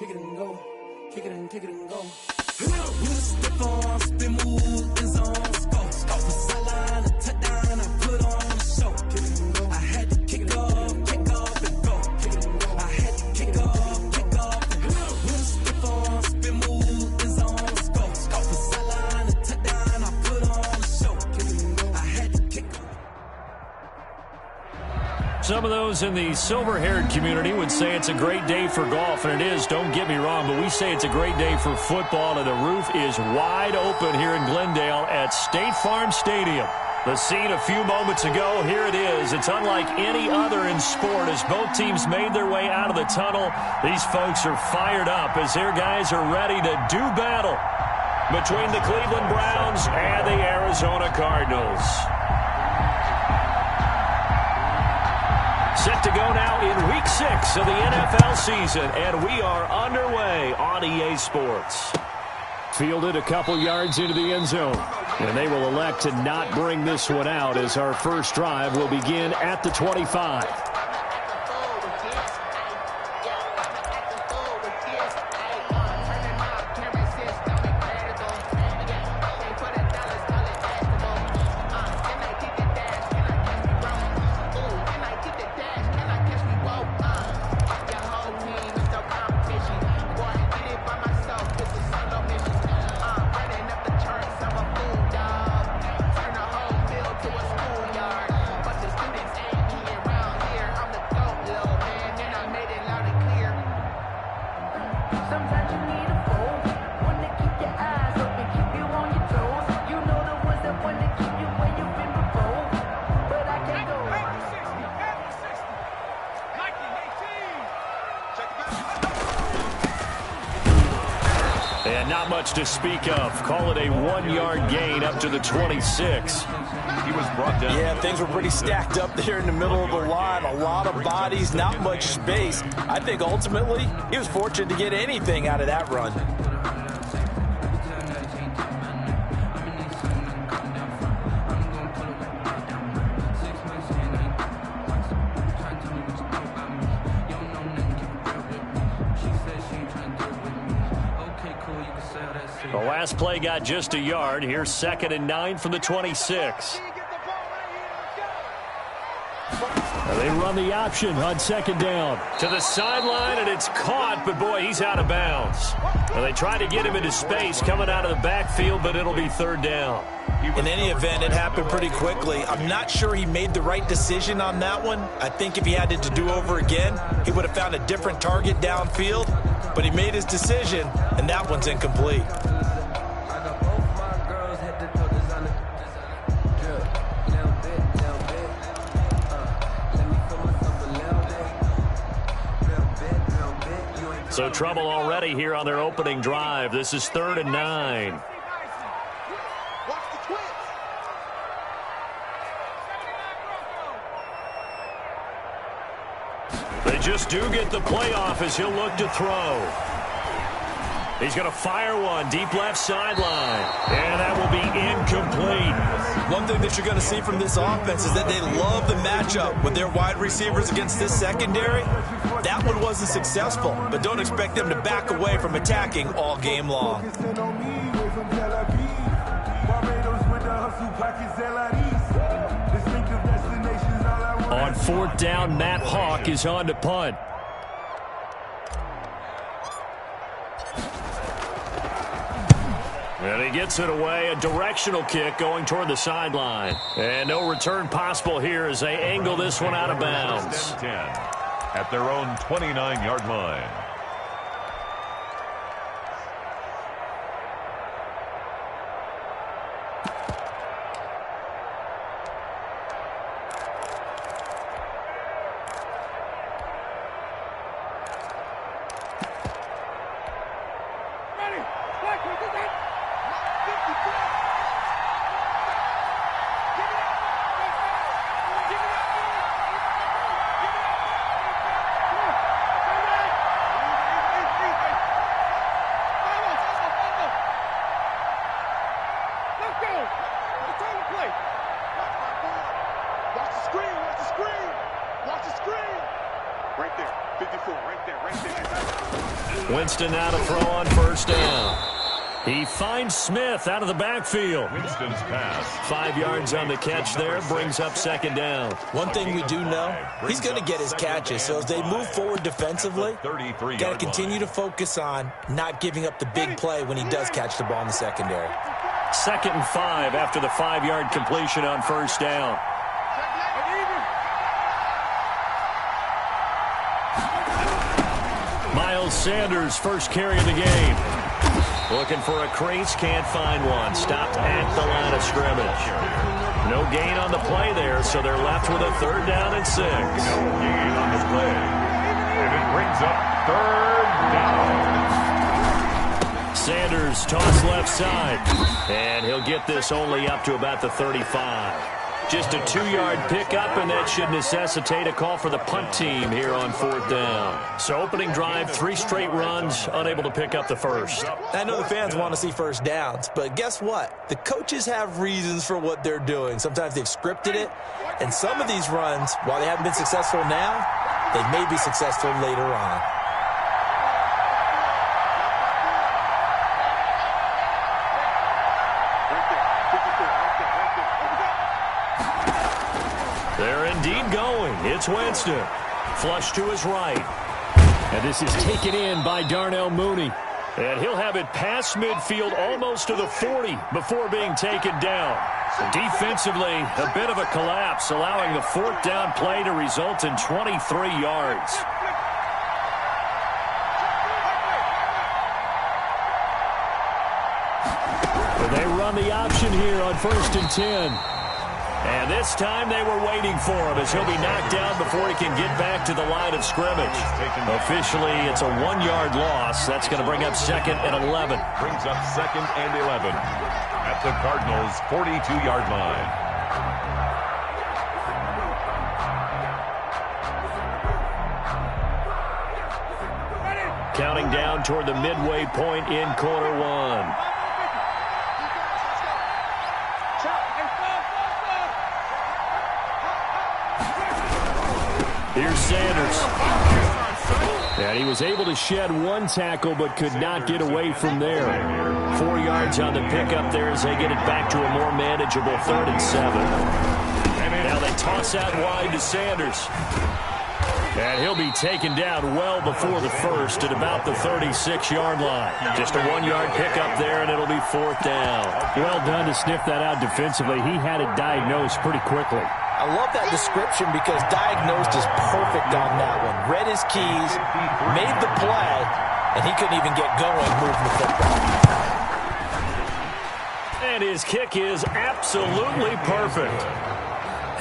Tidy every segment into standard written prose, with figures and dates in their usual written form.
kick it and go, kick it and go. With a stiff arm, spin move, end zone, score. From the sideline to touchdown, I put on the show. Kick it and go. I had to kick off and go. Kick it and go. I had to kick off and go. With a stiff arm, spin move, end zone, score. From the sideline to touchdown, I put on the show. Kick it and go. I had to kick off. Some of those in the silver-haired community would say it's a great day for golf, and it is, don't get me wrong, but we say it's a great day for football, and the roof is wide open here in Glendale at State Farm Stadium. The scene a few moments ago, here it is. It's unlike any other in sport as both teams made their way out of the tunnel. These folks are fired up as their guys are ready to do battle between the Cleveland Browns and the Arizona Cardinals. Set to go now in Week 6 of the NFL season, and we are underway on EA Sports. Fielded a couple yards into the end zone, and they will elect to not bring this one out as our first drive will begin at the 25. To speak of. Call it a 1-yard gain up to the 26. He was brought down. Yeah, things were pretty stacked up there in the middle of the line. A lot of bodies, not much space. I think ultimately he was fortunate to get anything out of that run. The last play got just a yard. Here's 2nd and 9 from the 26. They run the option on 2nd down. To the sideline, and it's caught, but boy, he's out of bounds. Well, they try to get him into space coming out of the backfield, but it'll be 3rd down. In any event, it happened pretty quickly. I'm not sure he made the right decision on that one. I think if he had it to do over again, he would have found a different target downfield, but he made his decision, and that one's incomplete. So trouble already here on their opening drive. This is 3rd and 9. They just do get the playoff as he'll look to throw. He's going to fire one deep left sideline, and that will be incomplete. One thing that you're going to see from this offense is that they love the matchup with their wide receivers against this secondary. That one wasn't successful, but don't expect them to back away from attacking all game long. On 4th down, Matt Hawk is on to punt. And he gets it away, a directional kick going toward the sideline. And no return possible here as they angle this one out of bounds. 10 at their own 29-yard line. Right there. 54. Right there. Winston now to throw on first down. He finds Smith out of the backfield. Winston's pass. 5 yards on the catch there, brings up second down. One thing we do know, he's going to get his catches. So as they move forward defensively, got to continue to focus on not giving up the big play when he does catch the ball in the secondary. 2nd and 5 after the 5-yard completion on first down. Miles Sanders, first carry of the game. Looking for a crease, can't find one. Stopped at the line of scrimmage. No gain on the play there, so they're left with a 3rd down and 6. No gain on the play. And it brings up 3rd down. Sanders toss left side. And he'll get this only up to about the 35. Just a 2-yard pickup, and that should necessitate a call for the punt team here on 4th down. So opening drive, 3 straight runs, unable to pick up the first. I know the fans want to see first downs, but guess what? The coaches have reasons for what they're doing. Sometimes they've scripted it, and some of these runs, while they haven't been successful now, they may be successful later on. They're indeed going. It's Winston. Flush to his right. And this is taken in by Darnell Mooney. And he'll have it past midfield almost to the 40 before being taken down. Defensively, a bit of a collapse, allowing the 4th down play to result in 23 yards. But they run the option here on 1st and 10. And this time they were waiting for him as he'll be knocked down before he can get back to the line of scrimmage. Officially, it's a 1-yard loss. That's going to bring up 2nd and 11. Brings up 2nd and 11 at the Cardinals' 42-yard line. Counting down toward the midway point in quarter 1. Here's Sanders. And he was able to shed 1 tackle but could not get away from there. 4 yards on the pickup there as they get it back to a more manageable 3rd and 7. Now they toss out wide to Sanders. And he'll be taken down well before the first at about the 36-yard line. Just a 1-yard pickup there, and it'll be 4th down. Well done to sniff that out defensively. He had it diagnosed pretty quickly. I love that description because diagnosed is perfect on that one. Read his keys, made the play, and he couldn't even get going moving the football. And his kick is absolutely perfect.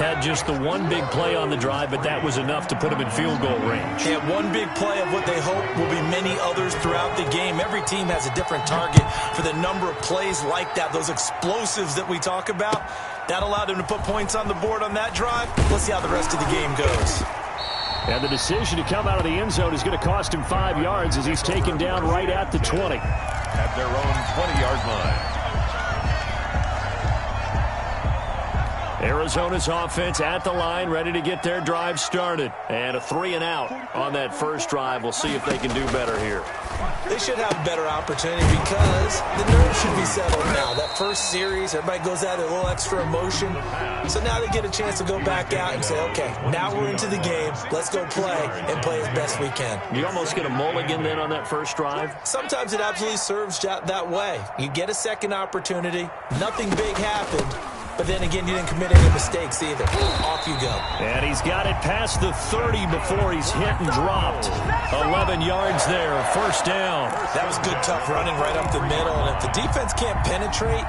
Had just the 1 big play on the drive, but that was enough to put him in field goal range. Yeah, 1 big play of what they hope will be many others throughout the game. Every team has a different target for the number of plays like that, those explosives that we talk about. That allowed him to put points on the board on that drive. Let's see how the rest of the game goes. And the decision to come out of the end zone is going to cost him 5 yards as he's taken down right at the 20. At their own 20-yard line. Arizona's offense at the line, ready to get their drive started. And a 3 and out on that first drive. We'll see if they can do better here. They should have a better opportunity because the nerves should be settled now. That first series, everybody goes out a little extra emotion. So now they get a chance to go back out and say, okay, now we're into the game. Let's go play and play as best we can. You almost get a mulligan then on that first drive? Sometimes it absolutely serves that way. You get a second opportunity. Nothing big happened. But then again, you didn't commit any mistakes either. Off you go. And he's got it past the 30 before he's hit and dropped. 11 yards there, first down. That was good, tough running right up the middle. And if the defense can't penetrate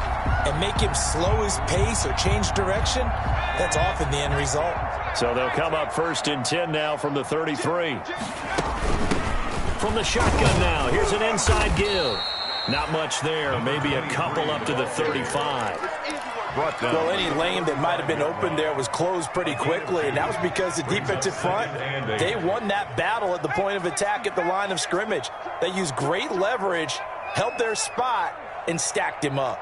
and make him slow his pace or change direction, that's often the end result. So they'll come up 1st and 10 now from the 33. From the shotgun now, here's an inside give. Not much there, maybe a couple up to the 35. Well, any lane that might have been open there was closed pretty quickly, and that was because the defensive front, they won that battle at the point of attack at the line of scrimmage. They used great leverage, held their spot, and stacked him up.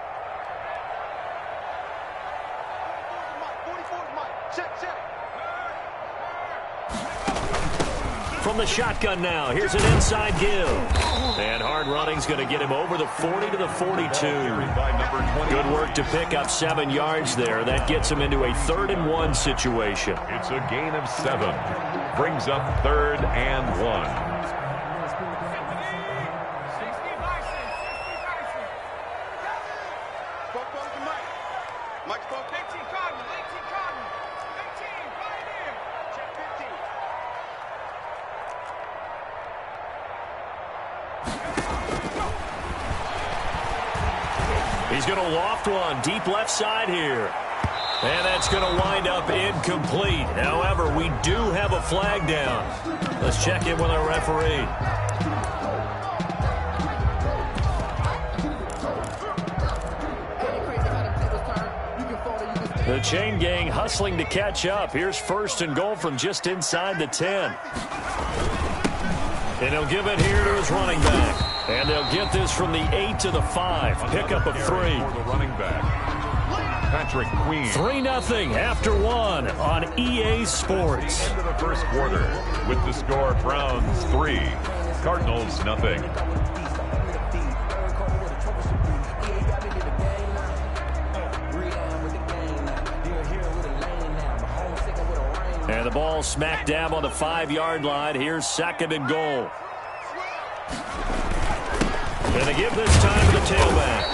From the shotgun now, here's an inside give. And hard running's going to get him over the 40 to the 42. Good work to pick up 7 yards there. That gets him into a 3rd and 1 situation. It's a gain of 7. Brings up 3rd and 1. He's going to loft one deep left side here. And that's going to wind up incomplete. However, we do have a flag down. Let's check in with our referee. The chain gang hustling to catch up. Here's 1st and goal from just inside the 10. And he'll give it here to his running back. And they'll get this from the 8 to the 5. Pickup of 3. For the running back, Patrick Queen. 3-0 after 1 on EA Sports. End of the first quarter with the score Browns 3, Cardinals nothing. And the ball smack dab on the 5-yard line. Here's 2nd and goal. And they give this time to the tailback.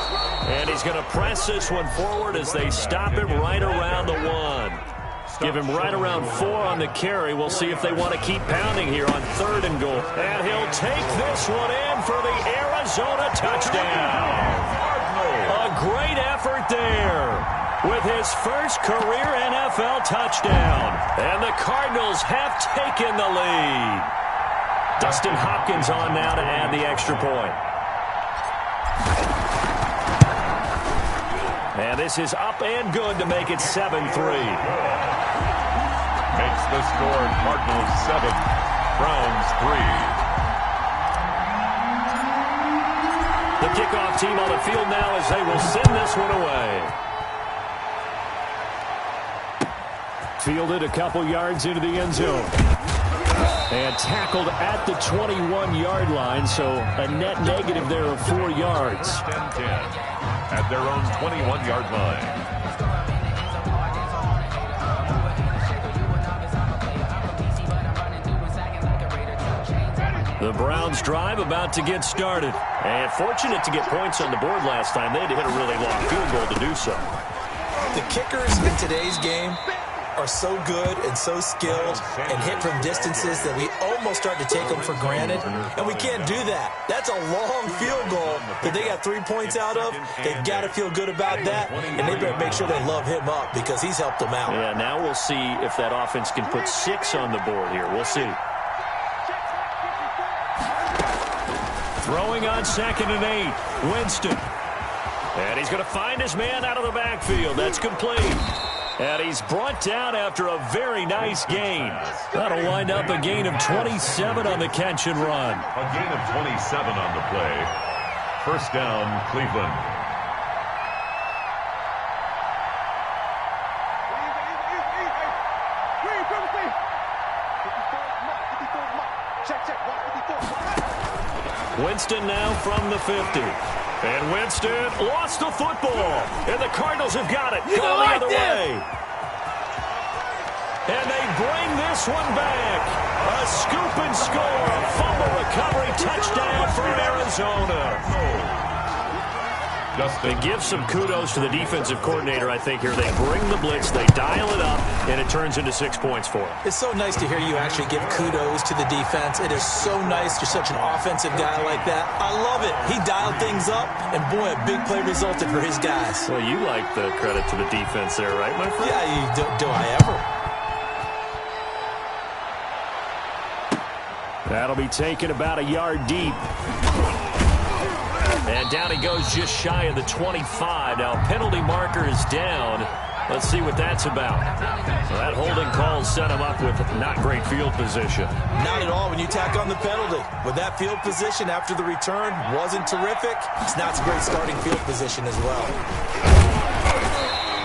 And he's going to press this one forward as they stop him right around the 1. Give him right around 4 on the carry. We'll see if they want to keep pounding here on 3rd and goal. And he'll take this one in for the Arizona touchdown. A great effort there with his first career NFL touchdown. And the Cardinals have taken the lead. Dustin Hopkins on now to add the extra point. And this is up and good to make it 7-3. Makes the score Cardinals 7, Browns 3. The kickoff team on the field now as they will send this one away. Fielded a couple yards into the end zone. And tackled at the 21-yard line, so a net negative there of 4 yards. 10-10 at their own 21-yard line. The Browns drive about to get started. And fortunate to get points on the board last time. They had to hit a really long field goal to do so. The kickers in today's game are so good and so skilled and hit from distances that we almost start to take them for granted, and we can't do that. That's a long field goal that they got 3 points out of. They've got to feel good about that, and they better make sure they love him up because he's helped them out. Yeah, now we'll see if that offense can put 6 on the board here. We'll see. Throwing on 2nd and 8, Winston. And he's going to find his man out of the backfield. That's complete. And he's brought down after a very nice gain. That'll wind up a gain of 27 on the catch and run. A gain of 27 on the play. 1st down, Cleveland. Winston now from the 50. And Winston lost the football. And the Cardinals have got it. Going the other way. And they bring this one back. A scoop and score. A fumble recovery touchdown for Arizona. They give some kudos to the defensive coordinator, I think, here. They bring the blitz, they dial it up, and it turns into 6 points for them. It's so nice to hear you actually give kudos to the defense. It is so nice. You're such an offensive guy like that. I love it. He dialed things up, and boy, a big play resulted for his guys. Well, you like the credit to the defense there, right, my friend? Yeah, do I ever? That'll be taken about a yard deep. And down he goes just shy of the 25. Now, penalty marker is down. Let's see what that's about. So that holding call set him up with not great field position. Not at all when you tack on the penalty. With that field position after the return wasn't terrific. It's not a great starting field position as well.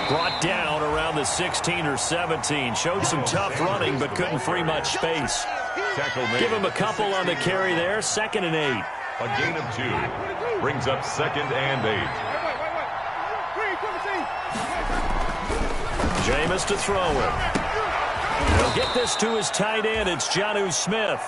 Brought down around the 16 or 17. Showed some tough running, but couldn't free much space. Tackle made. Give him a couple on the carry there. 2nd and 8. A gain of 2. Brings up 2nd and 8. Jameis to throw it. He'll get this to his tight end. It's Jonnu Smith.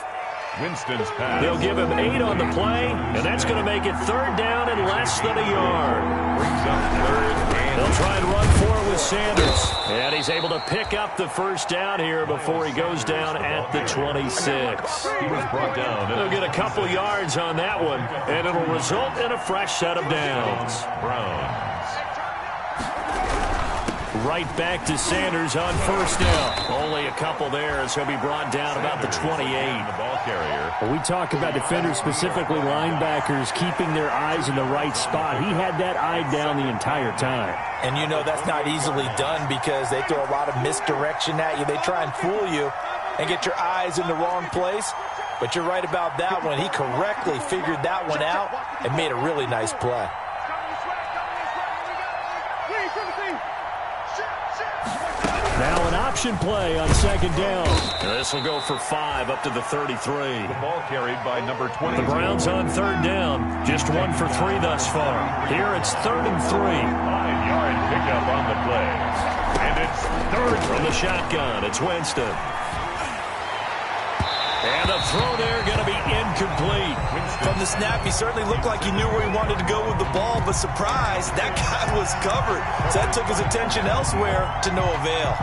Winston's pass. They'll give him 8 on the play, and that's going to make it 3rd down and less than a yard. Brings up 3rd and They'll try and run for it with Sanders. And he's able to pick up the 1st down here before he goes down at the 26. he was brought down. They'll get a couple yards on that one, and it'll result in a fresh set of downs. Browns. Right back to Sanders on 1st down. Only a couple there as he'll be brought down about the 28. The ball carrier. When we talk about defenders, specifically linebackers, keeping their eyes in the right spot. He had that eye down the entire time. And you know that's not easily done because they throw a lot of misdirection at you. They try and fool you and get your eyes in the wrong place. But you're right about that one. He correctly figured that one out and made a really nice play. Now an option play on 2nd down. This will go for 5 up to the 33. The ball carried by number 20. The Browns on 3rd down. Just 1 for 3 thus far. Here it's 3rd and 3. 5-yard pickup on the play. And it's 3rd From the shotgun, it's Winston. And the throw there going to be incomplete. From the snap, he certainly looked like he knew where he wanted to go with the ball, but surprise, that guy was covered. So that took his attention elsewhere to no avail.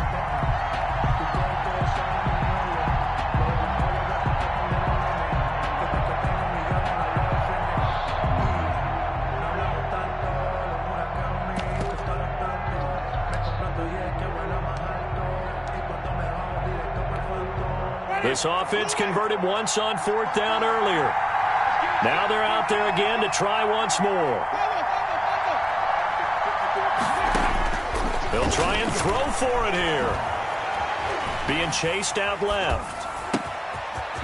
This offense converted once on 4th down earlier. Now they're out there again to try once more. They'll try and throw for it here. Being chased out left.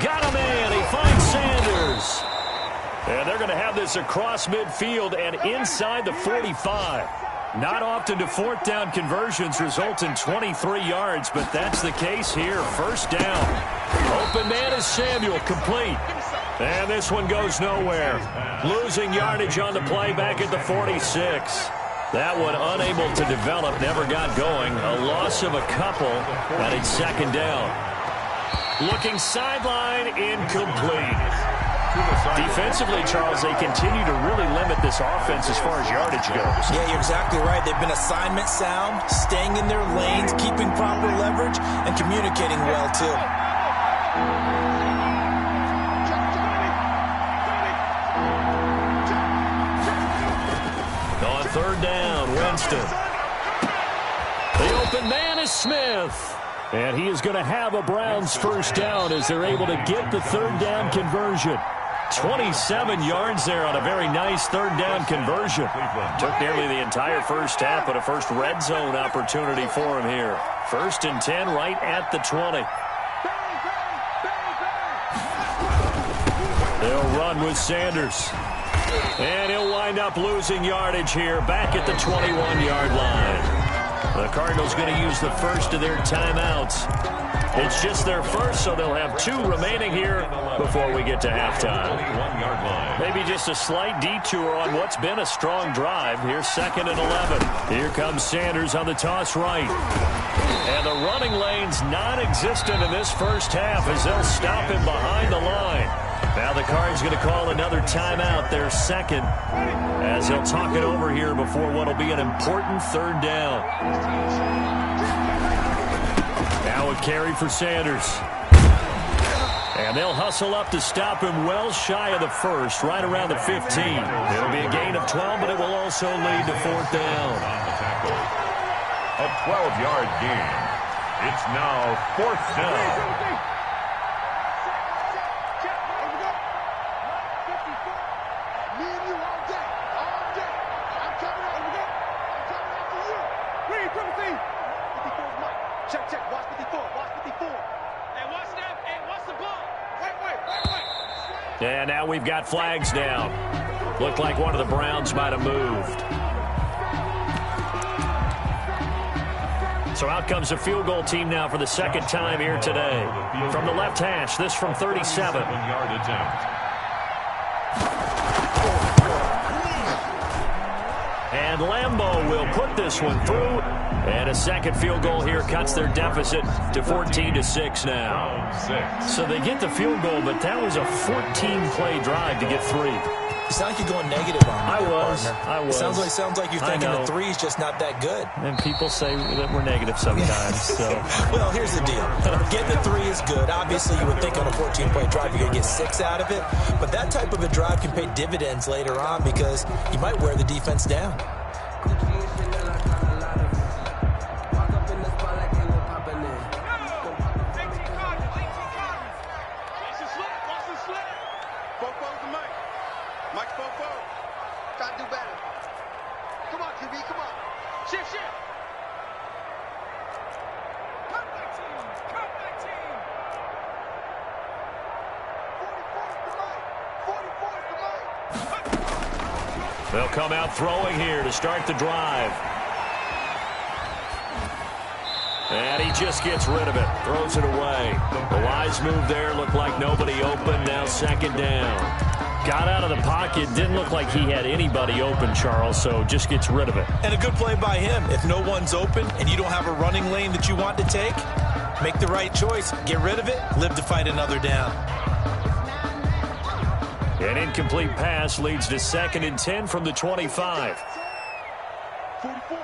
Got him in. He finds Sanders. And they're going to have this across midfield and inside the 45. Not often do 4th down conversions result in 23 yards, but that's the case here. 1st down. Open man is Samuel, complete. And this one goes nowhere. Losing yardage on the play back at the 46. That one unable to develop, never got going. A loss of a couple, and it's 2nd down. Looking sideline, incomplete. Defensively, Charles, they continue to really limit this offense as far as yardage goes. Yeah, you're exactly right. They've been assignment sound, staying in their lanes, keeping proper leverage, and communicating well, too. On 3rd down, Winston. The open man is Smith. And he is going to have a Browns 1st down as they're able to get the 3rd down conversion. 27 yards there on a very nice 3rd down conversion. Took nearly the entire 1st half, but a first red zone opportunity for him here. 1st and 10 right at the 20. They'll run with Sanders. And he'll wind up losing yardage here back at the 21-yard line. The Cardinals going to use the first of their timeouts. It's just their first, so they'll have 2 remaining here before we get to halftime. Maybe just a slight detour on what's been a strong drive. Here's 2nd and 11. Here comes Sanders on the toss right. And the running lane's non-existent in this 1st half as they'll stop him behind the line. Now the Cards going to call another timeout, their 2nd, as they'll talk it over here before what will be an important 3rd down. Now a carry for Sanders. And they'll hustle up to stop him well shy of the 1st, right around the 15. It'll be a gain of 12, but it will also lead to 4th down. A 12-yard gain. It's now 4th down. And now we've got flags down. Looked like one of the Browns might have moved. So out comes a field goal team now for the second time here today. From the left hash, this from 37. 7-yard attempt. And Lambeau will put this one through. And a second field goal here cuts their deficit to 14-6 now. So they get the field goal, but that was a 14-play drive to get 3. You sound like you're going negative on me. I was. Sounds like you're thinking the 3's just not that good. And people say that we're negative sometimes. So. Well, here's the deal. Getting the 3 is good. Obviously, you would think on a 14-play drive you're going to get 6 out of it. But that type of a drive can pay dividends later on because you might wear the defense down. They'll come out throwing here to start the drive. And he just gets rid of it, throws it away. The wise move there, looked like nobody open, now second down. Got out of the pocket, didn't look like he had anybody open, Charles, so just gets rid of it. And a good play by him. If no one's open and you don't have a running lane that you want to take, make the right choice. Get rid of it, live to fight another down. An incomplete pass leads to 2nd and 10 from the 25. 44.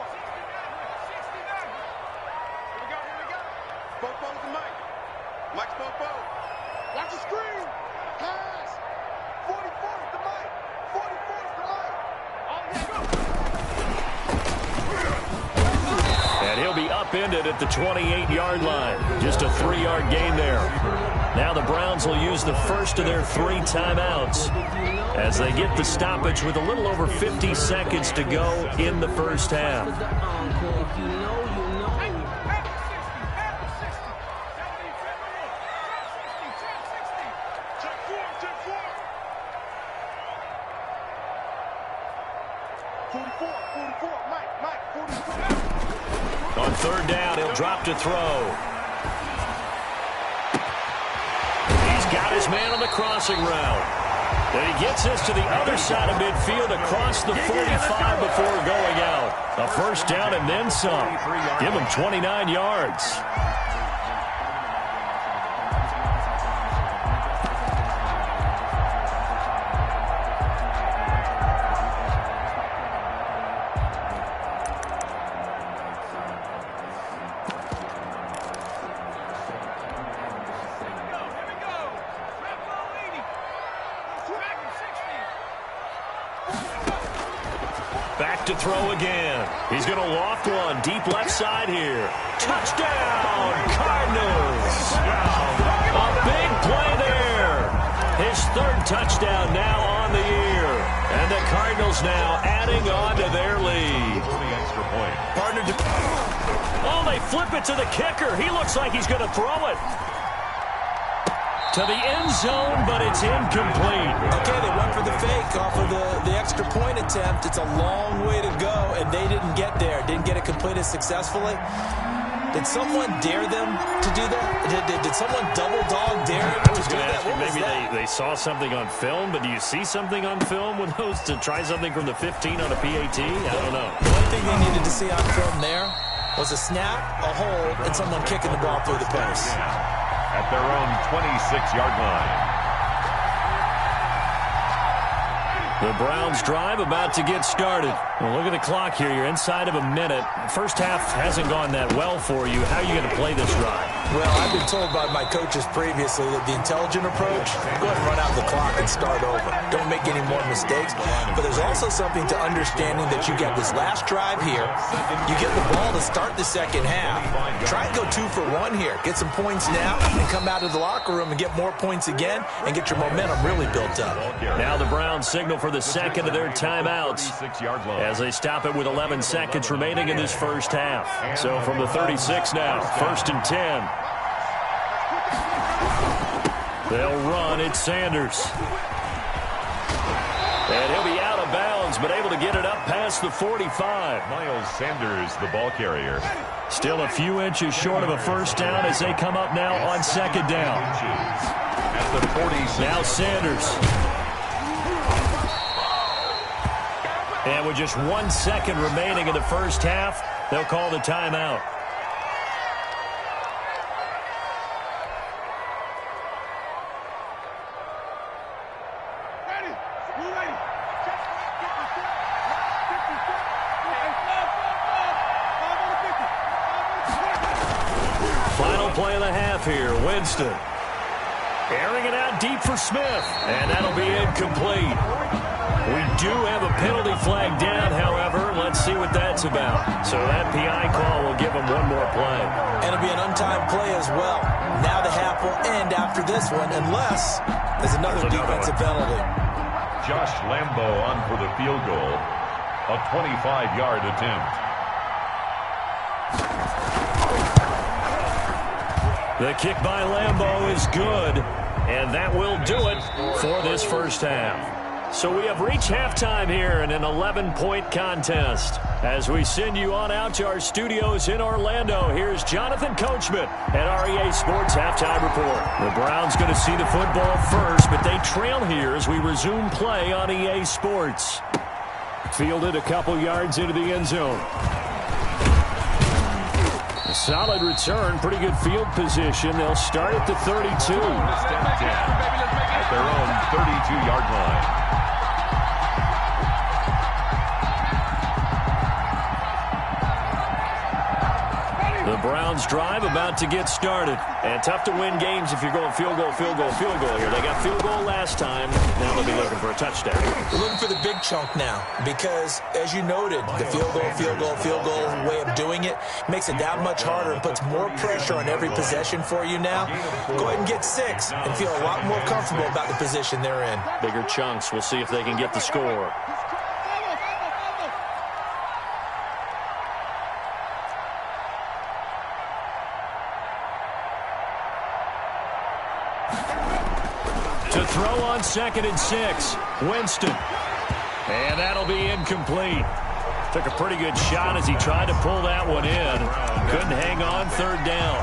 Bofo's the Mike. Mike's Bofo. Watch the screen. Pass. 44 is the Mike. 44 is the Mike. And he'll be upended at the 28-yard line. Just a 3-yard gain there. Now the Browns will use the first of their 3 timeouts as they get the stoppage with a little over 50 seconds to go in the first half. On 3rd down, he'll drop to throw. Got his man on the crossing route. Then he gets this to the other side of midfield across the 45 before going out. A first down and then some. Give him 29 yards. Back to throw again. He's going to loft one deep left side here. Touchdown, Cardinals. A big play there. His 3rd touchdown now on the year. And the Cardinals now adding on to their lead. Extra point. Partner. Oh, they flip it to the kicker. He looks like he's going to throw it to the end zone, but it's incomplete. Okay, they went for the fake off of the extra point attempt. It's a long way to go, and they didn't get there. Didn't get it completed successfully. Did someone dare them to do that? Did someone double dog dare them to do that? What was maybe that? they saw something on film, but do you see something on film with those to try something from the 15 on a PAT? I don't know. The only thing they needed to see on film there was a snap, a hold, and someone kicking the ball through the post. At their own 26-yard line. The Browns drive about to get started. Well, look at the clock here. You're inside of a minute. First half hasn't gone that well for you. How are you going to play this drive? Well, I've been told by my coaches previously that the intelligent approach, go ahead and run out the clock and start over. Don't make any more mistakes. But there's also something to understanding that you get this last drive here. You get the ball to start the second half. Try and go 2 for 1 here. Get some points now and come out of the locker room and get more points again and get your momentum really built up. Now the Browns signal for the second of their timeouts as they stop it with 11 seconds remaining in this first half. So from the 36 now, 1st and 10. They'll run. It's Sanders. And he'll be out of bounds, but able to get it up past the 45. Miles Sanders, the ball carrier. Still a few inches short of a first down as they come up now on second down. At the 46. Now Sanders. And with just 1 second remaining in the first half, they'll call the timeout. Final play of the half here. Winston. Airing it out deep for Smith. And that'll be incomplete. We do have a penalty flag down, however. Let's see what that's about. So that PI call will give them one more play. And it'll be an untimed play as well. Now the half will end after this one, unless there's another defensive penalty. Josh Lambo on for the field goal. A 25-yard attempt. The kick by Lambo is good, and that will do it for this first half. So we have reached halftime here in an 11-point contest. As we send you on out to our studios in Orlando, here's Jonathan Coachman at REA Sports Halftime Report. The Browns going to see the football first, but they trail here as we resume play on EA Sports. Fielded a couple yards into the end zone. A solid return, pretty good field position. They'll start at the 32. At their own 32-yard line. The Browns drive about to get started. And tough to win games if you're going field goal, field goal, field goal here. They got field goal last time. Now they'll be looking for a touchdown. We're looking for the big chunk now because, as you noted, the field goal way of doing it makes it that much harder and puts more pressure on every possession for you now. Go ahead and get 6 and feel a lot more comfortable about the position they're in. Bigger chunks. We'll see if they can get the score. To throw on 2nd and 6. Winston. And that'll be incomplete. Took a pretty good shot as he tried to pull that one in. Couldn't hang on 3rd down.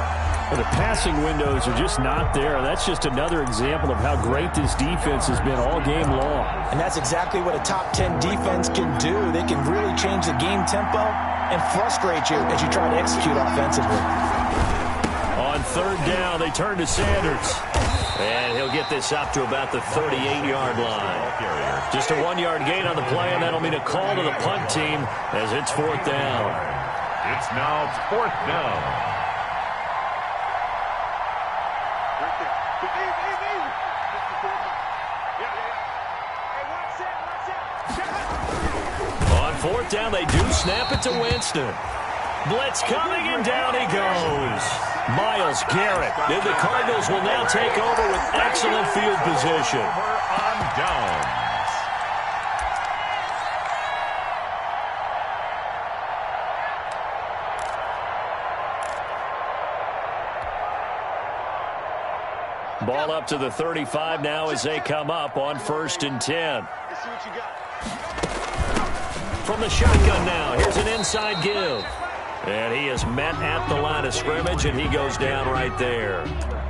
Well, the passing windows are just not there. That's just another example of how great this defense has been all game long. And that's exactly what a top 10 defense can do. They can really change the game tempo and frustrate you as you try to execute offensively. On 3rd down, they turn to Sanders. And he'll get this up to about the 38-yard line. Just a 1-yard gain on the play, and that'll mean a call to the punt team as it's 4th down. It's now 4th down. On 4th down, they do snap it to Winston. Blitz coming, and down he goes. Myles Garrett. And the Cardinals will now take over with excellent field position. On downs. Ball up to the 35 now as they come up on 1st and 10. From the shotgun now, here's an inside give. And he is met at the line of scrimmage, and he goes down right there.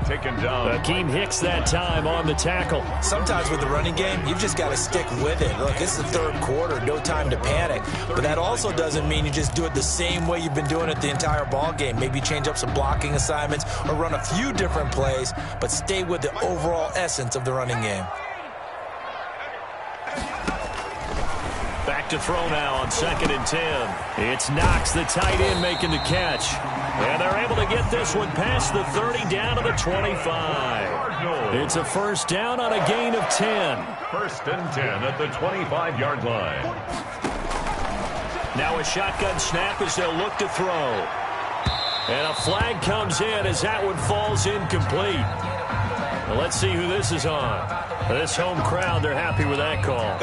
Taken down. Akeem Hicks that time on the tackle. Sometimes with the running game, you've just got to stick with it. Look, it's the 3rd quarter, no time to panic. But that also doesn't mean you just do it the same way you've been doing it the entire ball game. Maybe change up some blocking assignments or run a few different plays, but stay with the overall essence of the running game. Back to throw now on 2nd and 10. It's Knox, the tight end, making the catch. And they're able to get this one past the 30 down to the 25. It's a 1st down on a gain of 10. 1st and 10 at the 25-yard line. Now a shotgun snap as they'll look to throw. And a flag comes in as that one falls incomplete. Well, let's see who this is on. This home crowd, they're happy with that call.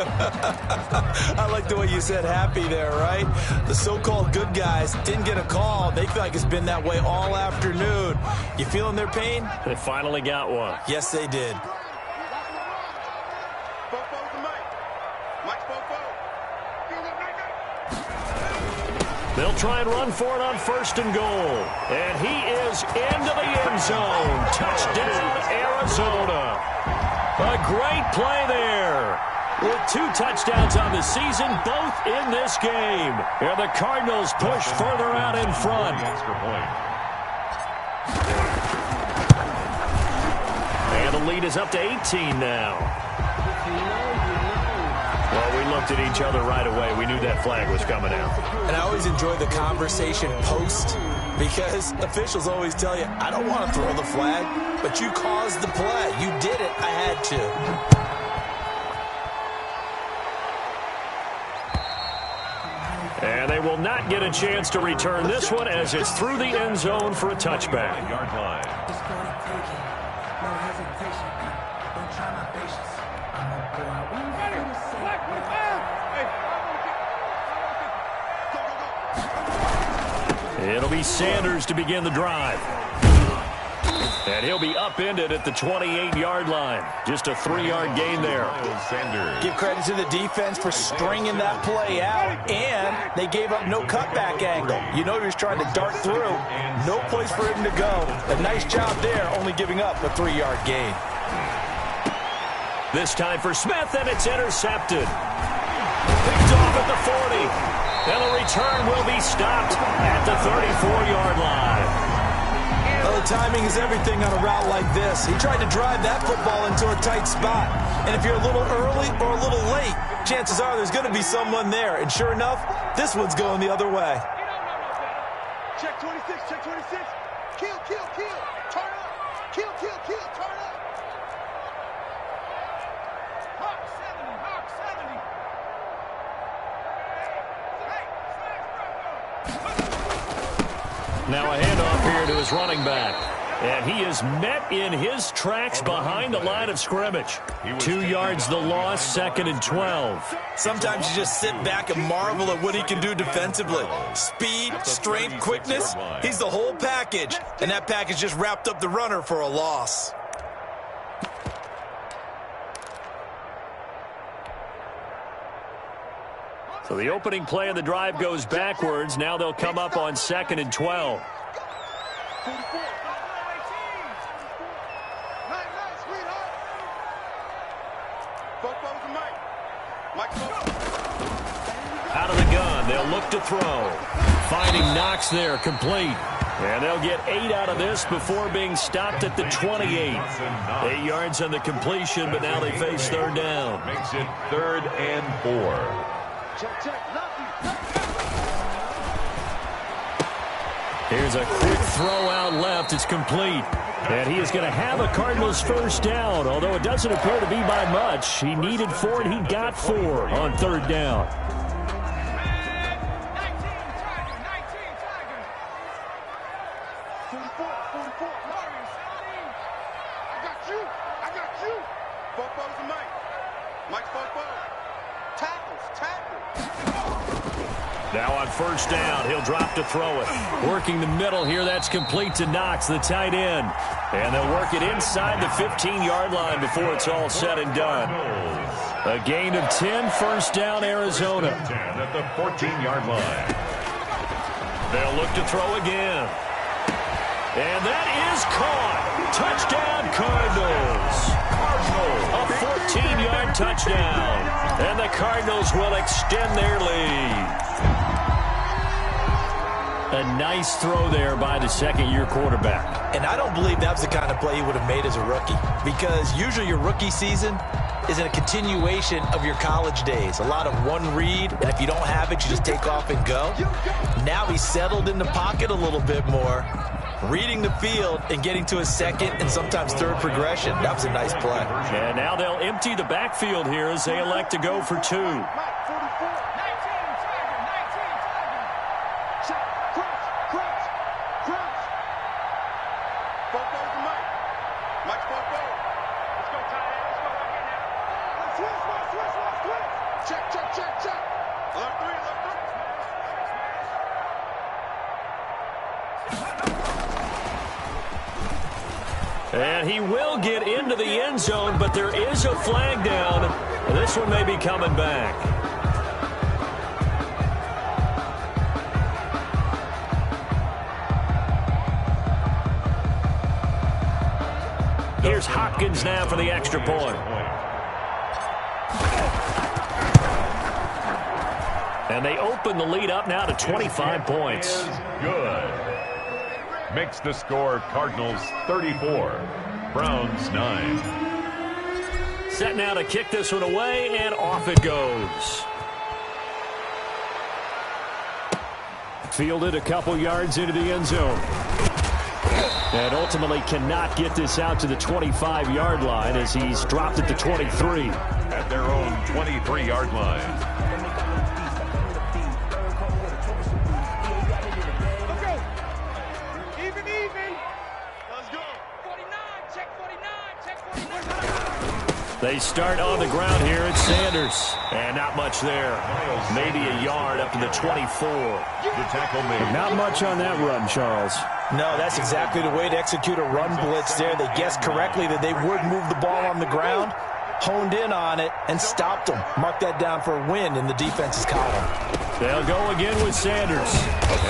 I like the way you said happy there, right? The so-called good guys didn't get a call. They feel like it's been that way all afternoon. You feeling their pain? They finally got one. Yes, they did. They'll try and run for it on 1st and goal. And he is into the end zone. Touchdown, Arizona. A great play there. With 2 touchdowns on the season, both in this game. And the Cardinals push further out in front. And the lead is up to 18 now. Well, we looked at each other right away. We knew that flag was coming out. And I always enjoy the conversation post because officials always tell you, I don't want to throw the flag, but you caused the play. You did it. I had to. And they will not get a chance to return this one as it's through the end zone for a touchback. Yard line. It'll be Sanders to begin the drive. And he'll be upended at the 28-yard line. Just a 3-yard gain there. Sanders. Give credit to the defense for stringing that play out, and they gave up no cutback angle. You know he was trying to dart through. No place for him to go. A nice job there, only giving up a 3-yard gain. This time for Smith, and it's intercepted. Picked off at the 40. And the return will be stopped at the 34-yard line. Well, the timing is everything on a route like this. He tried to drive that football into a tight spot. And if you're a little early or a little late, chances are there's going to be someone there. And sure enough, this one's going the other way. Check 26, check 26. Kill, kill, kill. Turn up. Kill, kill, kill. Turn up. Hawk 70, Hawk 70. Now a handoff here to his running back. And he is met in his tracks behind the line of scrimmage. 2 yards the loss, 2nd and 12. Sometimes you just sit back and marvel at what he can do defensively. Speed, strength, quickness, he's the whole package. And that package just wrapped up the runner for a loss. So the opening play of the drive goes backwards. Now they'll come up on 2nd and 12. Out of the gun, they'll look to throw. Finding Knox there, complete. And they'll get 8 out of this before being stopped at the 28. 8 yards on the completion, but now they face 3rd down. Makes it 3rd and 4. Check, check. Here's a quick throw out left. It's complete. And he is going to have a Cardinals 1st down, although it doesn't appear to be by much. He needed 4, and he got 4 on 3rd down. 44. I got you. Football's a Mike. Mike's football. Tackles. Now on 1st down, he'll drop to throw it. Working the middle here, that's complete to Knox, the tight end. And they'll work it inside the 15-yard line before it's all said and done. A gain of 10, 1st down, Arizona. 10 at the 14-yard line. They'll look to throw again. And that is caught. Touchdown, Cardinals. A 14-yard touchdown. And the Cardinals will extend their lead. A nice throw there by the 2nd-year quarterback. And I don't believe that was the kind of play he would have made as a rookie, because usually your rookie season is a continuation of your college days. A lot of one read, and if you don't have it, you just take off and go. Now he's settled in the pocket a little bit more, reading the field and getting to his 2nd and sometimes 3rd progression. That was a nice play. And now they'll empty the backfield here as they elect to go for 2. And he will get into the end zone, but there is a flag down. This one may be coming back. Here's Hopkins now for the extra point. And they open the lead up now to 25 points. Good. Makes the score Cardinals 34, Browns 9. Set now to kick this one away, and off it goes. Fielded a couple yards into the end zone. And ultimately cannot get this out to the 25-yard line as he's dropped it to 23. At their own 23-yard line. They start on the ground here at Sanders. And not much there. Maybe a yard up to the 24. The tackle made. Not much on that run, Charles. No, that's exactly the way to execute a run blitz there. They guessed correctly that they would move the ball on the ground, honed in on it, and stopped them. Mark that down for a win in the defense's column. They'll go again with Sanders.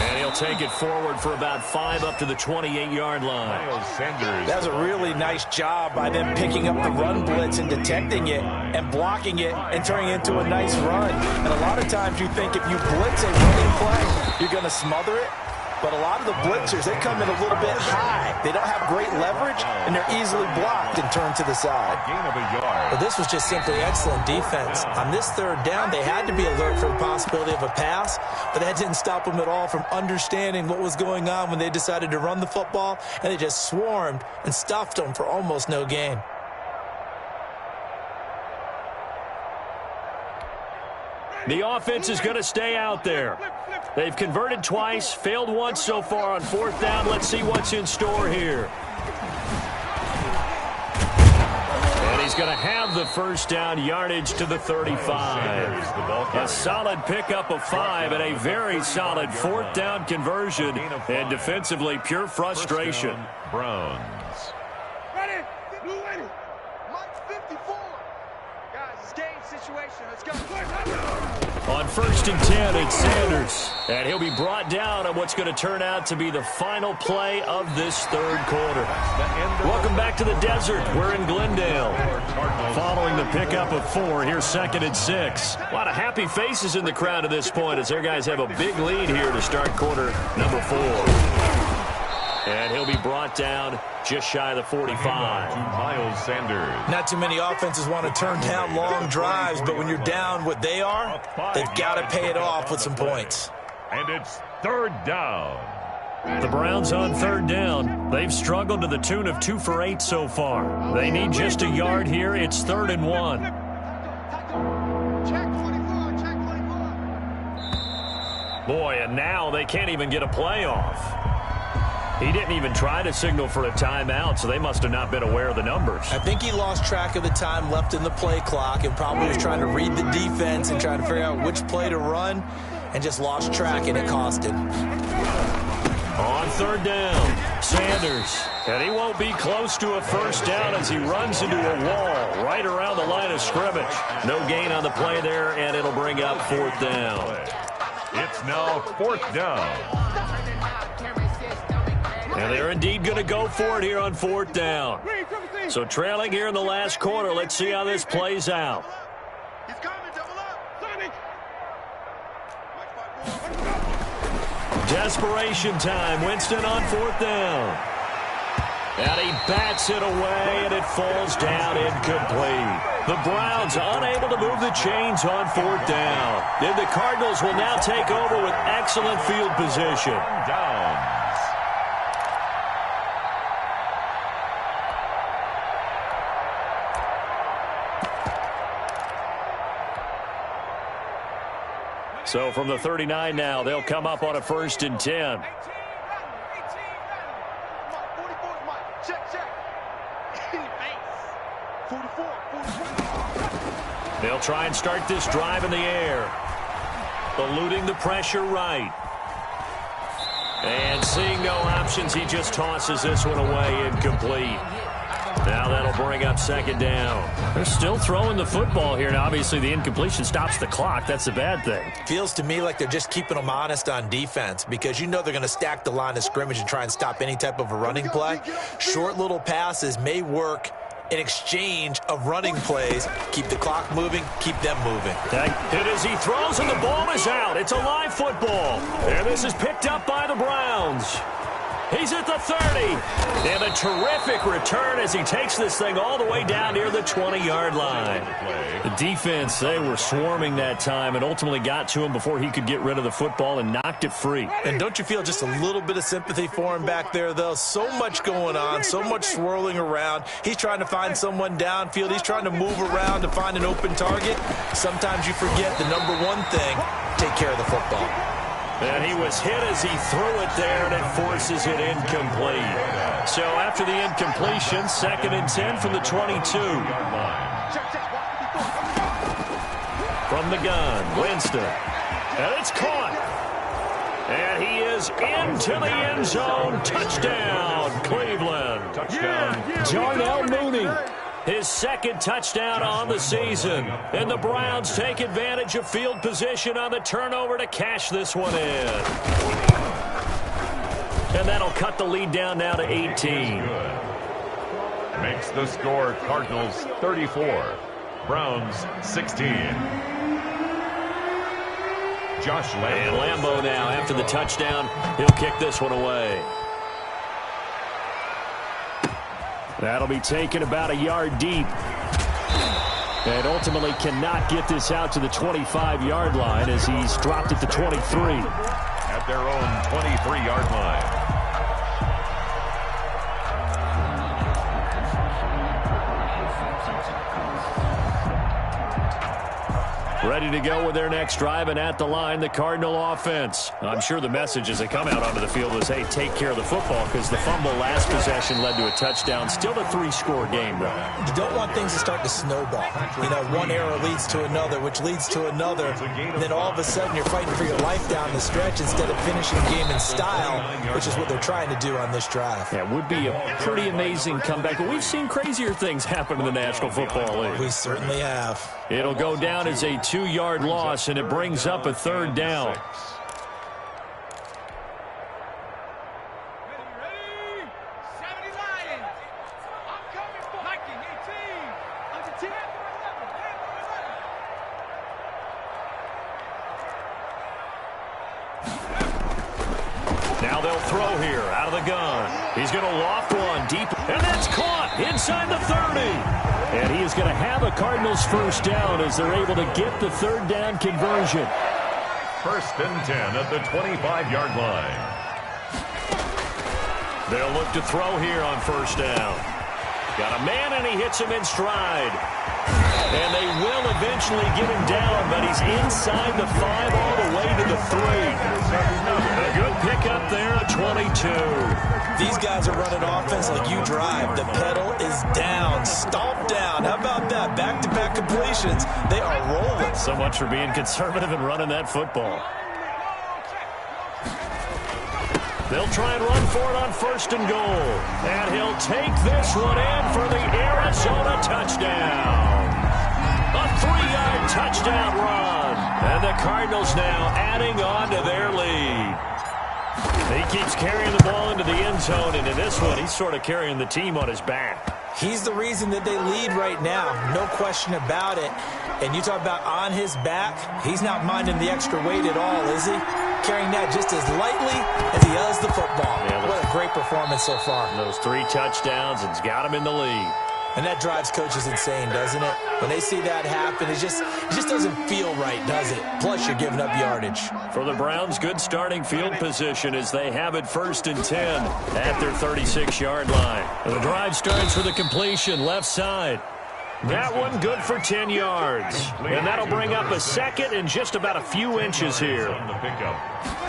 And he'll take it forward for about 5 up to the 28-yard line. Sanders. That was a really nice job by them picking up the run blitz and detecting it and blocking it and turning it into a nice run. And a lot of times you think if you blitz a running play, you're going to smother it. But a lot of the blitzers, they come in a little bit high. They don't have great leverage, and they're easily blocked and turned to the side. Gain of a yard. But this was just simply excellent defense. On this third down, they had to be alert for the possibility of a pass, but that didn't stop them at all from understanding what was going on when they decided to run the football, and they just swarmed and stuffed them for almost no gain. The offense is going to stay out there. They've converted twice, failed once so far on fourth down. Let's see what's in store here. And he's going to have the first down, yardage to the 35. A solid pickup of 5 and a very solid fourth down conversion. And defensively, pure frustration. Browns. Ready? Blue ready. Mike 54. Guys, it's game situation. Let's go. On first and 10, it's Sanders. And he'll be brought down on what's going to turn out to be the final play of this third quarter. Welcome back to the desert. We're in Glendale. Following the pickup of 4, here's second and 6. A lot of happy faces in the crowd at this point as their guys have a big lead here to start quarter number 4. And he'll be brought down just shy of the 45. Miles Sanders. Not too many offenses want to turn down long drives, but when you're down what they are, they've got to pay it off with some points. And it's third down. The Browns on third down. They've struggled to the tune of 2 for 8 so far. They need just a yard here. It's 3rd and 1. Check 24. Check 24. Boy, and now they can't even get a play off. He didn't even try to signal for a timeout, so they must have not been aware of the numbers. I think he lost track of the time left in the play clock and probably was trying to read the defense and trying to figure out which play to run and just lost track, and it cost him. On third down, Sanders. And he won't be close to a first down as he runs into a wall right around the line of scrimmage. No gain on the play there, and it'll bring up 4th down. It's now 4th down. And they're indeed going to go for it here on 4th down. So trailing here in the last quarter, let's see how this plays out. He's coming. Double up. Sonic. Desperation time. Winston on 4th down. And he bats it away, and it falls down incomplete. The Browns unable to move the chains on 4th down. Then the Cardinals will now take over with excellent field position. Downs. So from the 39 now, they'll come up on a 1st and 10. 44 Mike. Check, check. 44. They'll try and start this drive in the air. Eluding the pressure right. And seeing no options, he just tosses this one away incomplete. Now that'll bring up second down. They're still throwing the football here. Now, obviously, the incompletion stops the clock. That's the bad thing. Feels to me like they're just keeping them honest on defense because you know they're going to stack the line of scrimmage and try and stop any type of a running play. Short little passes may work in exchange of running plays. Keep the clock moving, keep them moving. It is he throws and the ball is out. It's a live football. And this is picked up by the Browns. He's at the 30. And a terrific return as he takes this thing all the way down near the 20-yard line. The defense, they were swarming that time and ultimately got to him before he could get rid of the football and knocked it free. And don't you feel just a little bit of sympathy for him back there, though? So much going on, so much swirling around. He's trying to find someone downfield. He's trying to move around to find an open target. Sometimes you forget the number one thing, take care of the football. And he was hit as he threw it there, and it forces it incomplete. So after the incompletion, 2nd and 10 from the 22. From the gun, Winston. And it's caught. And he is into the end zone. Touchdown, Cleveland. Touchdown. Darnell Mooney. His 2nd touchdown on the season. And the Browns take advantage of field position on the turnover to cash this one in. And that'll cut the lead down now to 18. Makes the score Cardinals 34, Browns 16. Josh Lambo. And Lambo now, after the touchdown, he'll kick this one away. That'll be taken about a yard deep. And ultimately cannot get this out to the 25-yard line as he's dropped at the 23. At their own 23-yard line. Ready to go with their next drive, and at the line, the Cardinal offense. I'm sure the message as they come out onto the field was, hey, take care of the football, because the fumble last possession led to a touchdown. Still a 3-score game, though. You don't want things to start to snowball. You know, one error leads to another, which leads to another. And then all of a sudden, you're fighting for your life down the stretch instead of finishing the game in style, which is what they're trying to do on this drive. Yeah, it would be a pretty amazing comeback, but we've seen crazier things happen in the National Football League. We certainly have. It'll go down as a 2-yard loss, and it brings up a 3rd down. Now they'll throw here out of the gun. He's going to loft one deep, and that's caught inside the 30. And he is going to have a Cardinals 1st down as they're able to get the 3rd down conversion. 1st and 10 at the 25-yard line. They'll look to throw here on 1st down. Got a man, and he hits him in stride. And they will eventually get him down, but he's inside the 5 all the way to the 3. A good pickup there at 22. These guys are running offense like you drive. The pedal is down, stomped down. How about that? Back-to-back completions. They are rolling. So much for being conservative and running that football. They'll try and run for it on 1st and goal. And he'll take this one in for the Arizona touchdown. A 3-yard touchdown run. And the Cardinals now adding on to their lead. He keeps carrying the ball into the end zone, and in this one, he's sort of carrying the team on his back. He's the reason that they lead right now. No question about it. And you talk about on his back, he's not minding the extra weight at all, is he? Carrying that just as lightly as he does the football. Yeah, what a great performance so far. Those 3 touchdowns, and it's got him in the lead. And that drives coaches insane, doesn't it? When they see that happen, it just doesn't feel right, does it? Plus, you're giving up yardage. For the Browns, good starting field position as they have it 1st and 10 at their 36-yard line. The drive starts with a completion left side. That one good for 10 yards. And that'll bring up a 2nd and just about a few inches here. On the pickup.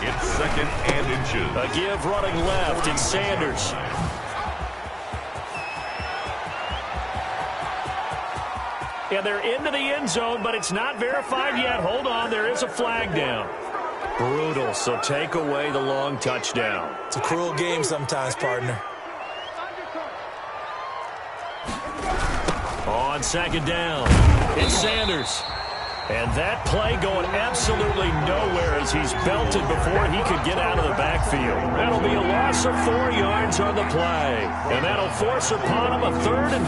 It's 2nd and inches. A give running left. It's Sanders. Yeah, they're into the end zone, but it's not verified yet. Hold on, there is a flag down. Brutal, so take away the long touchdown. It's a cruel game sometimes, partner. on second down. It's Sanders. And that play going absolutely nowhere as he's belted before he could get out of the backfield. That'll be a loss of 4 yards on the play. And that'll force upon him a 3rd and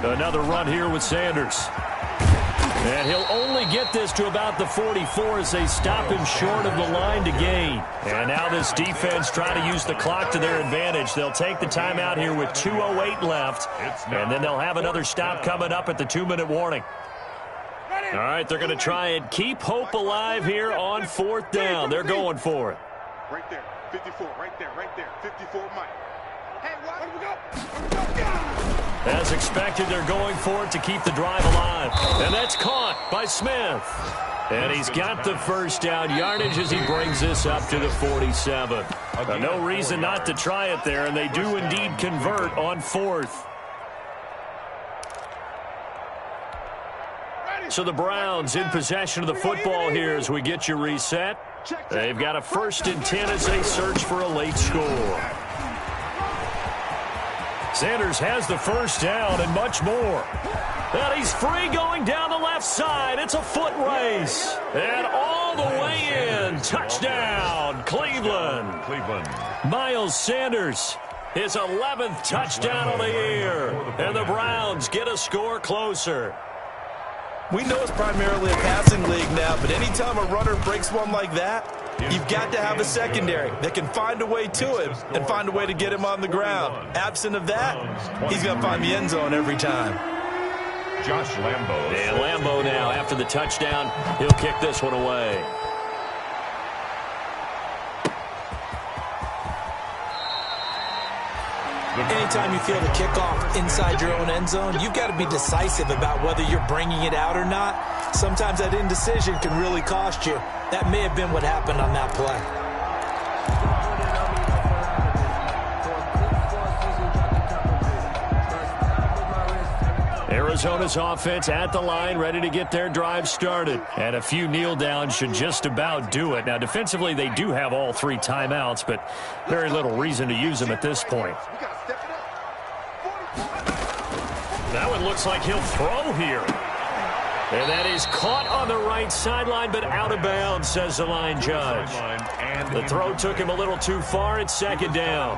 14. Another run here with Sanders. And he'll only get this to about the 44 as they stop him short of the line to gain. And now this defense trying to use the clock to their advantage. They'll take the timeout here with 2:08 left. And then they'll have another stop coming up at the 2-minute warning. All right, they're going to try and keep hope alive here on 4th down. They're going for it. Right there, 54, right there, 54, Mike. Hey, where do we go? As expected, they're going for it to keep the drive alive. And that's caught by Smith. And he's got the first down yardage as he brings this up to the 47. No reason not to try it there, and they do indeed convert on 4th. So the Browns in possession of the football here as we get you reset. They've got a 1st and 10 as they search for a late score. Sanders has the first down and much more. And he's free going down the left side. It's a foot race. And all the way in. Touchdown, Cleveland. Miles Sanders, his 11th touchdown of the year. And the Browns get a score closer. We know it's primarily a passing league now, but anytime a runner breaks one like that, you've got to have a secondary that can find a way to him and find a way to get him on the ground. Absent of that, he's going to find the end zone every time. Josh Lambo. And Lambo now, after the touchdown, he'll kick this one away. Anytime you feel the kickoff inside your own end zone, you've got to be decisive about whether you're bringing it out or not. Sometimes that indecision can really cost you. That may have been what happened on that play. Arizona's offense at the line, ready to get their drive started. And a few kneel downs should just about do it. Now, defensively, they do have all 3 timeouts, but very little reason to use them at this point. That one looks like he'll throw here. And that is caught on the right sideline, but out of bounds, says the line judge. The throw took him a little too far. It's 2nd down.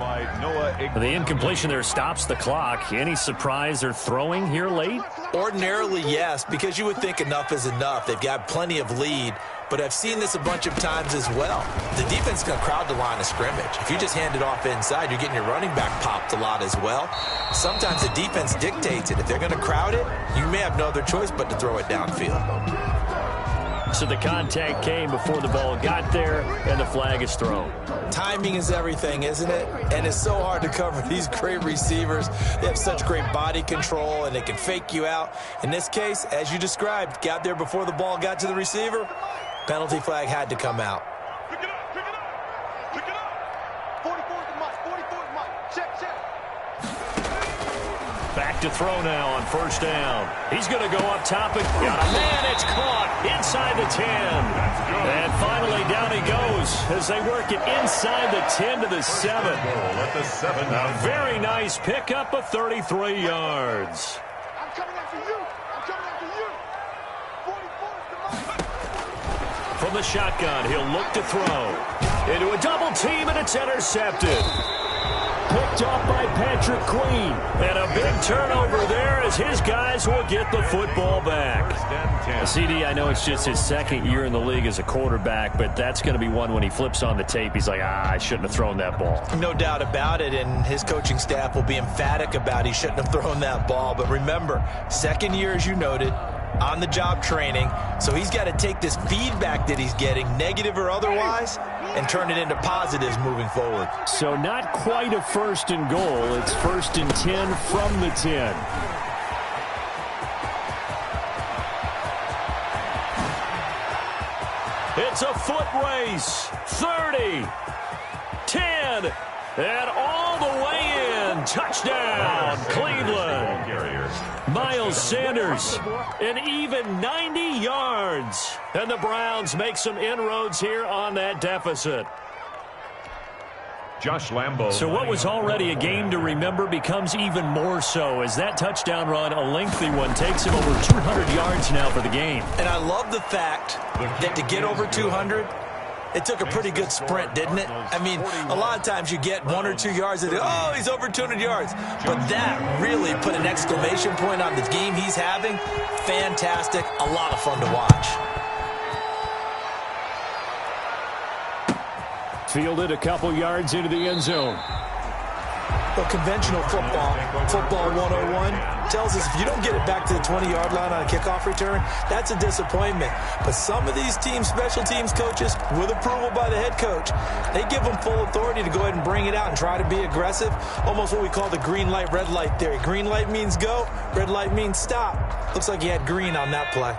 The incompletion there stops the clock. Any surprise they're throwing here late? Ordinarily, yes, because you would think enough is enough. They've got plenty of lead, but I've seen this a bunch of times as well. The defense is going to crowd the line of scrimmage. If you just hand it off inside, you're getting your running back popped a lot as well. Sometimes the defense dictates it. If they're going to crowd it, you may have no other choice but to throw it downfield. So the contact came before the ball got there, and the flag is thrown. Timing is everything, isn't it? And it's so hard to cover these great receivers. They have such great body control, and they can fake you out. In this case, as you described, got there before the ball got to the receiver. Penalty flag had to come out. Pick it up, pick it up, pick it up. 44 to Mike, 44 to Mike. Check, check. Back to throw now on 1st down. He's going to go up top and got a man. It's caught inside the 10. And finally down he goes as they work it inside the 10 to the 7. A very nice pickup of 33 yards. I'm coming after you. I'm coming after you. 44 to Mike. From the shotgun, he'll look to throw. Into a double team, and it's intercepted. Picked off by Patrick Queen. And a big turnover there as his guys will get the football back. CD, I know it's just his 2nd year in the league as a quarterback, but that's going to be one when he flips on the tape. He's like, I shouldn't have thrown that ball. No doubt about it, and his coaching staff will be emphatic about he shouldn't have thrown that ball. But remember, 2nd year, as you noted, on-the-job training, so he's got to take this feedback that he's getting, negative or otherwise, and turn it into positives moving forward. So not quite a 1st and goal. It's 1st and 10 from the 10. It's a foot race. 30, 10, and all the way in. Touchdown, Cleveland. Miles Sanders, an even 90 yards. And the Browns make some inroads here on that deficit. Josh Lambo. So what was already a game to remember becomes even more so as that touchdown run, a lengthy one, takes him over 200 yards now for the game. And I love the fact that to get over 200, it took a pretty good sprint, didn't it? I mean, a lot of times you get 1 or 2 yards and, oh, he's over 200 yards. But that really put an exclamation point on the game he's having. Fantastic. A lot of fun to watch. Fielded a couple yards into the end zone. Well, conventional football 101, tells us if you don't get it back to the 20-yard line on a kickoff return, that's a disappointment. But some of these team special teams coaches, with approval by the head coach, they give them full authority to go ahead and bring it out and try to be aggressive. Almost what we call the green light, red light theory. Green light means go, red light means stop. Looks like he had green on that play.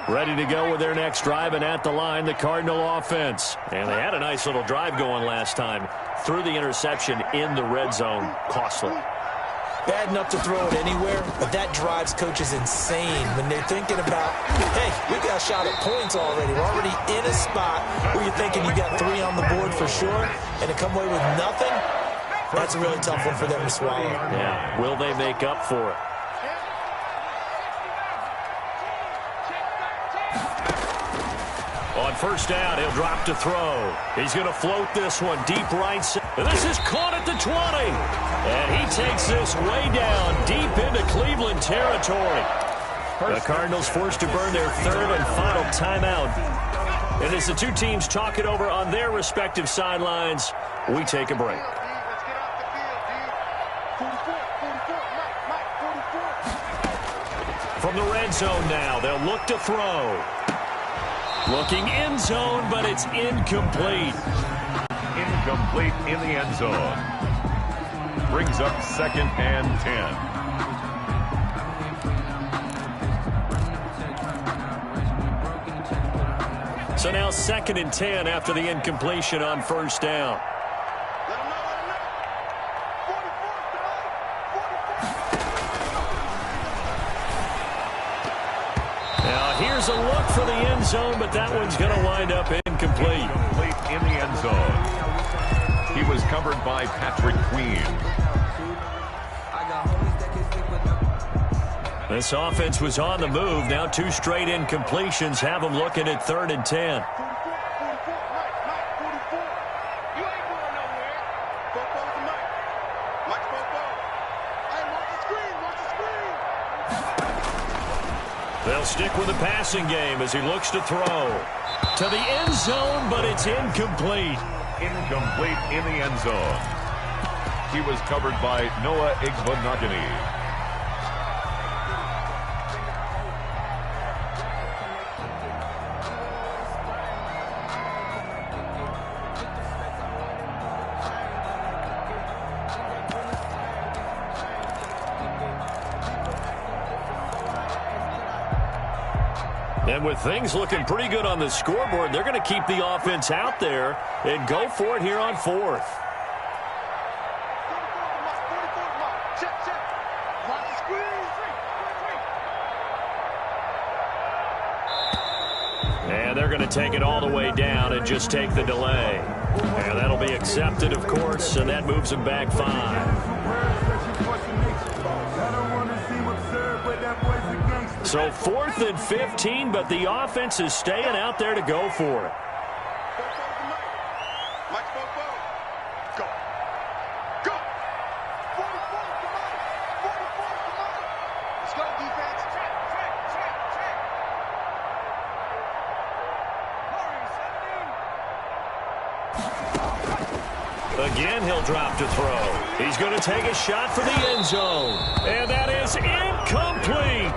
Ready to go with their next drive, and at the line, the Cardinal offense. And they had a nice little drive going last time. Threw the interception in the red zone. Costly. Bad enough to throw it anywhere, but that drives coaches insane when they're thinking about, hey, we got a shot at points already. We're already in a spot where you're thinking you got 3 on the board for sure, and to come away with nothing, that's a really tough one for them to swallow. Yeah, will they make up for it? On first down, he'll drop to throw. He's going to float this one deep right. This is caught at the 20. And he takes this way down deep into Cleveland territory. The Cardinals forced to burn their 3rd and final timeout. And as the two teams talk it over on their respective sidelines, we take a break. From the red zone now, they'll look to throw. Looking end zone, but it's incomplete. Incomplete in the end zone. Brings up 2nd and 10. So now 2nd and 10 after the incompletion on first down. Here's a look for the end zone, but that one's going to wind up incomplete. Incomplete in the end zone. He was covered by Patrick Queen. This offense was on the move. Now 2 straight incompletions have them looking at 3rd and 10. They'll stick with the passing game as he looks to throw. To the end zone, but it's incomplete. Incomplete in the end zone. He was covered by Noah Igbenogany. And with things looking pretty good on the scoreboard, they're going to keep the offense out there and go for it here on 4th. And they're going to take it all the way down and just take the delay. And that'll be accepted, of course, and that moves them back 5. So 4th and 15, but the offense is staying out there to go for it. Go. Go. 44 to Mike. 44 to Mike. Let's go, defense. Check. Again, he'll drop to throw. He's going to take a shot for the end zone. And that is incomplete.